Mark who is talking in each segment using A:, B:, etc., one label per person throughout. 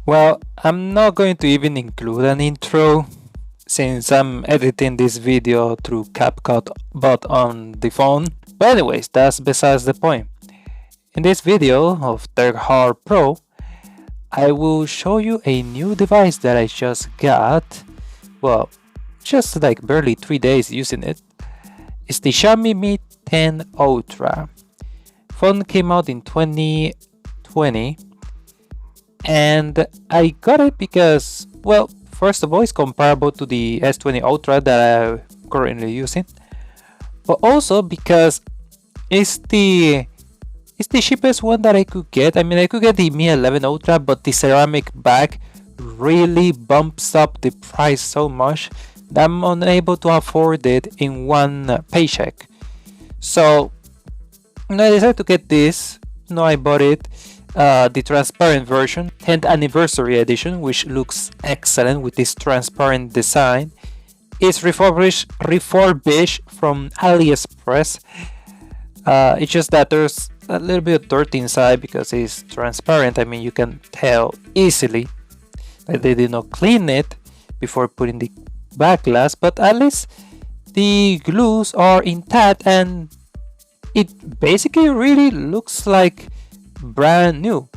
A: Well, I'm not going to even include an intro since I'm editing this video through CapCut but on the phone. But anyways, that's besides the point. In this video of Hard Pro, I will show you a new device that I just got. Well, just like barely 3 days using it. It's the Xiaomi Mi 10 Ultra. Phone came out in 2020 and I got it because, well, first of all, it's comparable to the S20 Ultra that I'm currently using, but also because it's the cheapest one that I could get. I mean, I could get the Mi 11 Ultra, but the ceramic back really bumps up the price so much that I'm unable to afford it in one paycheck. So I decided to get this. I bought it, the transparent version, 10th anniversary edition, which looks excellent with this transparent design. It's refurbished from AliExpress. It's just that there's a little bit of dirt inside because it's transparent. I mean, you can tell easily that they did not clean it before putting the back glass, but at least the glues are intact and it basically really looks like brand new.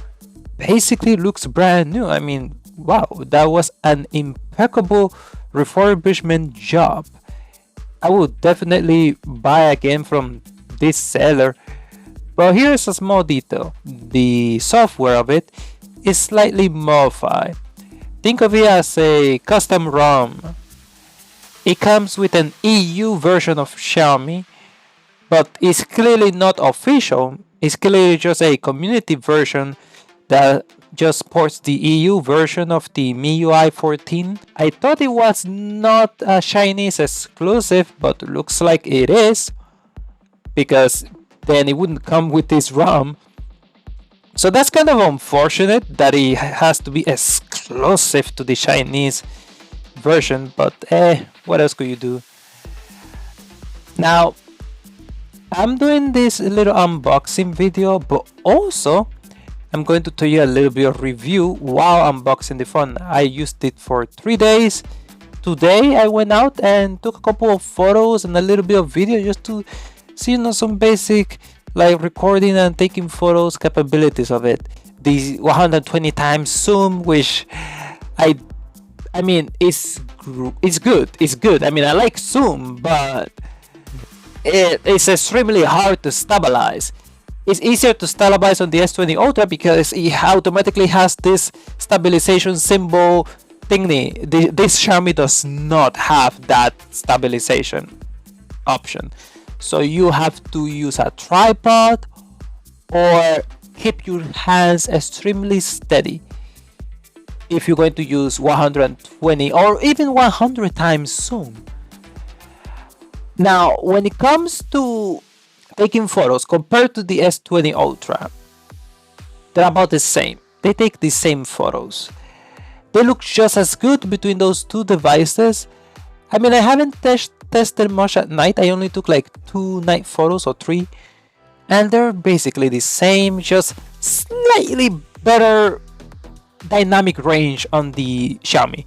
A: Basically looks brand new. I mean, wow, that was an impeccable refurbishment job. I would definitely buy again from this seller. But here's a small detail. The software of it is slightly modified. Think of it as a custom ROM. It comes with an EU version of Xiaomi, but it's clearly not official. It's clearly just a community version that just ports the EU version of the MIUI 14. I thought it was not a Chinese exclusive, but looks like it is, because then it wouldn't come with this ROM. So that's kind of unfortunate that it has to be exclusive to the Chinese version, but what else could you do? Now, I'm doing this little unboxing video, but also I'm going to tell you a little bit of review while unboxing the phone. I used it for 3 days. Today I went out and took a couple of photos and a little bit of video just to see, some basic like recording and taking photos capabilities of it. The 120 times zoom, which I mean, it's good. It's good. I mean, I like zoom, but it's extremely hard to stabilize. It's easier to stabilize on the S20 Ultra because it automatically has this stabilization symbol thingy. This Xiaomi does not have that stabilization option. So you have to use a tripod or keep your hands extremely steady if you're going to use 120 or even 100 times zoom. Now, when it comes to taking photos compared to the S20 Ultra, they're about the same. They take the same photos. They look just as good between those two devices. I mean, I haven't tested much at night. I only took like 2 night photos or 3, and they're basically the same, just slightly better dynamic range on the Xiaomi.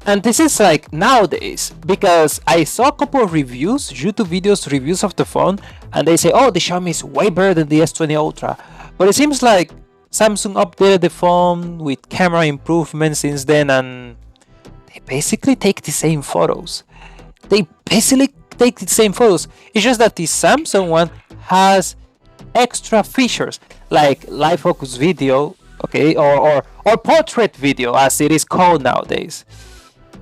A: And this is like nowadays, because I saw a couple of reviews, YouTube videos, reviews of the phone, and they say, oh, the Xiaomi is way better than the S20 Ultra. But it seems like Samsung updated the phone with camera improvements since then, and they basically take the same photos. It's just that the Samsung one has extra features like live focus video, okay, or portrait video as it is called nowadays.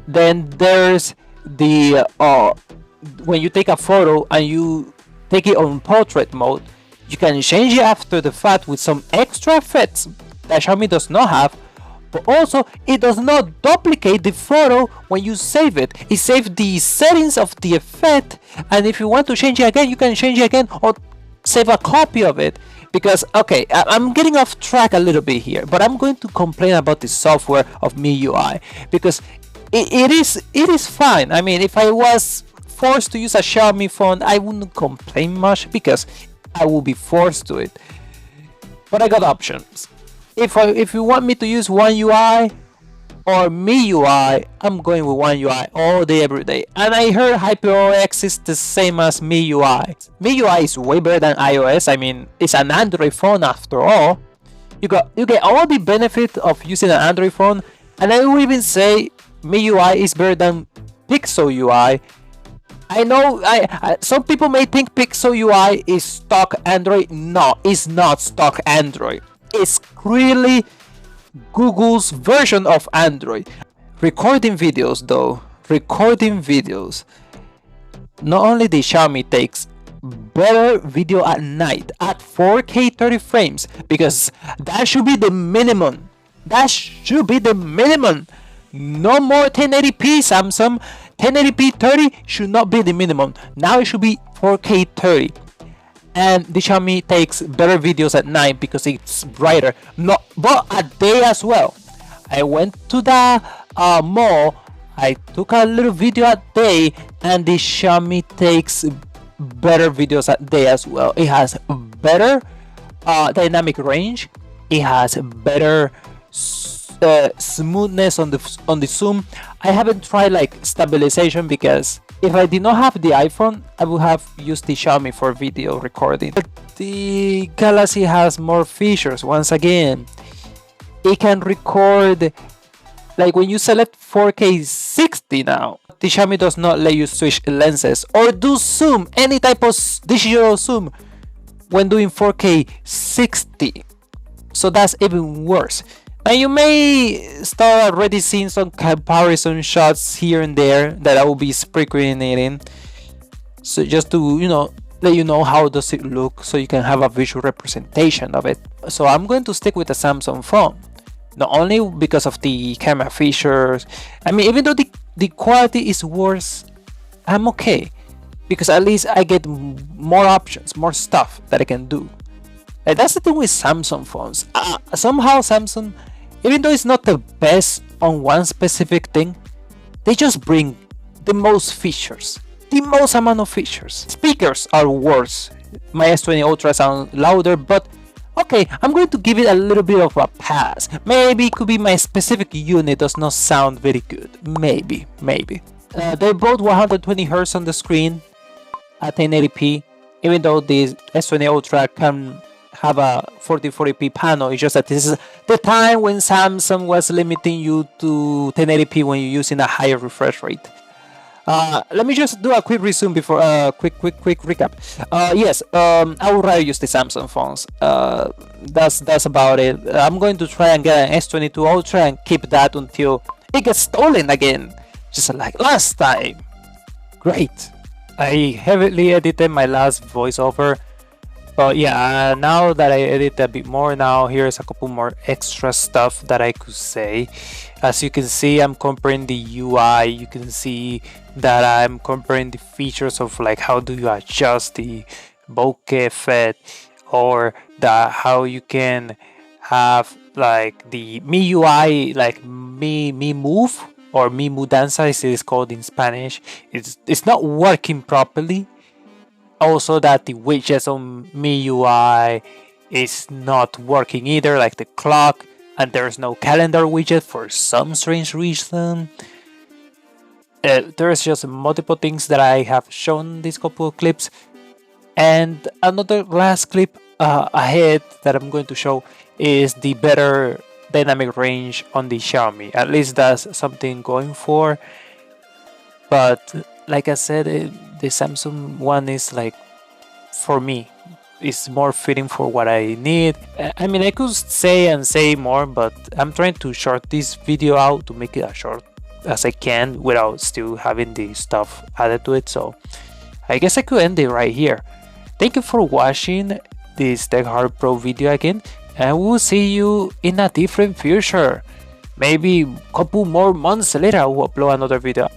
A: Then there's the when you take a photo and you take it on portrait mode, you can change it after the fact with some extra effects that Xiaomi does not have. But also, it does not duplicate the photo when you save it. It saves the settings of the effect, and if you want to change it again, you can change it again or save a copy of it. Because, okay, I'm getting off track a little bit here, but I'm going to complain about the software of MIUI because it is fine. I mean, if I was forced to use a Xiaomi phone, I wouldn't complain much because I will be forced to it. But I got options. if you want me to use One UI or Mi UI, I'm going with One UI all day, every day. And I heard HyperOS is the same as Mi UI. Mi UI is way better than iOS. I mean, it's an Android phone after all. You get all the benefit of using an Android phone, and I would even say Mi UI is better than Pixel UI. I know some people may think Pixel UI is stock Android. No, it's not stock Android. It's really Google's version of Android. Recording videos though, not only the Xiaomi takes better video at night at 4K 30 frames, because that should be the minimum. No more 1080p, Samsung. 1080p 30 should not be the minimum. Now it should be 4K 30. And the Xiaomi takes better videos at night because it's brighter. No, but at day as well. I went to the mall. I took a little video at day, and the Xiaomi takes better videos at day as well. It has better dynamic range. It has better smoothness on the zoom. I haven't tried like stabilization, because if I did not have the iPhone, I would have used the Xiaomi for video recording. But the Galaxy has more features. Once again, it can record, like when you select 4K 60 now, the Xiaomi does not let you switch lenses or do zoom, any type of digital zoom, when doing 4K 60. So that's even worse. And you may start already seeing some comparison shots here and there that I will be screening. So just to, let you know how does it look, so you can have a visual representation of it. So I'm going to stick with the Samsung phone. Not only because of the camera features. I mean, even though the quality is worse, I'm okay. Because at least I get more options, more stuff that I can do. And that's the thing with Samsung phones. Somehow Samsung, even though it's not the best on one specific thing, they just bring the most features, the most amount of features. Speakers are worse. My S20 Ultra sounds louder, but okay, I'm going to give it a little bit of a pass. Maybe it could be my specific unit does not sound very good. Maybe. They both 120 Hz on the screen at 1080p, even though the S20 Ultra can have a 4040p panel. It's just that this is the time when Samsung was limiting you to 1080p when you're using a higher refresh rate. Let me just do a quick resume before quick recap. Yes, I would rather use the Samsung phones. That's about it. I'm going to try and get an S22 Ultra and keep that until it gets stolen again, just like last time. Great. I heavily edited my last voiceover. But yeah, now that I edit a bit more, now here's a couple more extra stuff that I could say. As you can see, I'm comparing the UI. You can see that I'm comparing the features of like how do you adjust the bokeh effect, or how you can have like the Mi UI, like Mi Move or Mi Mudanza as it is called in Spanish. It's not working properly. Also that the widgets on Mi UI is not working either, like the clock, and there's no calendar widget for some strange reason. There's just multiple things that I have shown these couple of clips, and another last clip ahead that I'm going to show is the better dynamic range on the Xiaomi. At least that's something going for. But like I said, the Samsung one is like, for me, it's more fitting for what I need. I mean, I could say more, but I'm trying to short this video out to make it as short as I can without still having the stuff added to it. So I guess I could end it right here. Thank you for watching this Tech Hard Pro video again, and we'll see you in a different future. Maybe a couple more months later I will upload another video.